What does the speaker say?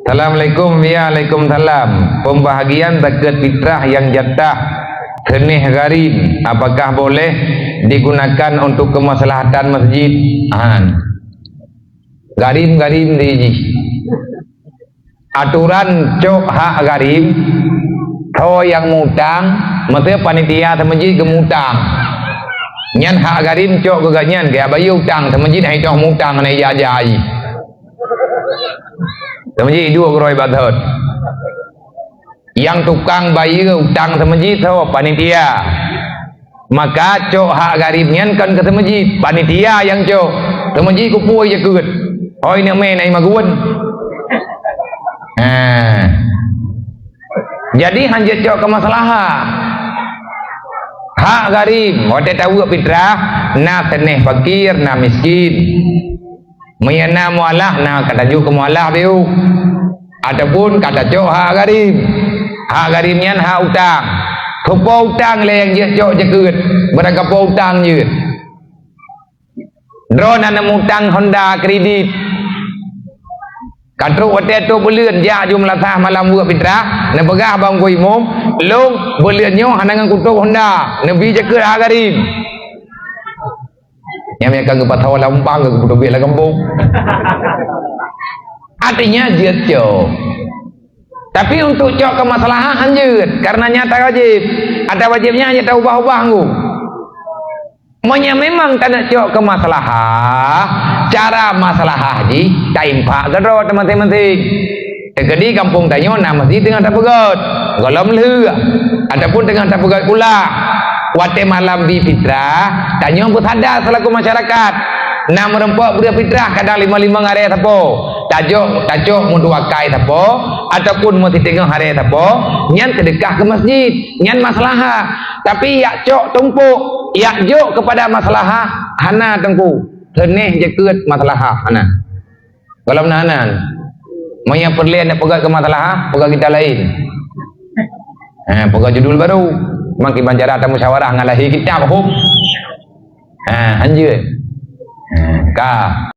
Assalamualaikum. Waalaikumsalam. Pembahagian zakat fitrah yang jatah kenih gharib, apakah boleh digunakan untuk kemaslahatan masjid? Gharib di aturan cok hak gharib, tho yang mutang, maksudnya panitia masjid gemutang. Nyan hak gharib cok keganyan ke abayu utang masjid hai cok mutang này jajai. Masjid dua geroi bathot. Yang tukang bayi utang masjid tho panitia. Maka cok hak gharibnya kan ke masjid, panitia yang cok. Masjid kupui je keut. Hoi nak main ai magun. Jadi hanya cok ke masalah hak gharib, hote tahu fitrah, na teneh fakir, na miskin. Mayana mualah, na kata ju ke mualah biu. Ataupun kata cok hak gharib. Hak gharibnya hak utang. Kepo utang le yang je cok je keut. Berapa kepo utang je. Drone ana utang Honda kredit. Katruk hotel tu berluen ja jumlah sah malam buat fitrah, na pegah bang ko imam, long berluen nyo hanangan kutuk Honda, nabi je ke gharib. Yang mereka ke patau lampang ke kutuk bilah kampung. Artinya je cok. Tapi untuk cok kemaslahan je, karena nyata wajib. Ada wajibnya hanya tahu ubah-ubah ku. Monya memang tak nak cok kemaslahan, cara masalah haji taimpak gedro teman-teman. Tegedi kampung tanyo na masjid tengah tak pegot. Golom leu ataupun tengah tak pegot pula. Wate malam di fitrah, tanyo bersadar selaku masyarakat. Na merempok beri fitrah kadang 5 hari tapo. Tajuk mun dua kai tapo ataupun mun 3 hari tapo, nyan sedekah ke masjid, nyan masalah. Tapi yak cok tumpuk, yak jok kepada masalah hana tengku. Teneh je keut masalah hana. Kalau nanan monya perlian nak pegat ke masalah, pegat kita lain. Pegat judul baru. Mangki banjara ta musyawarah ngalahi kitab hukum. Anjeun. Ka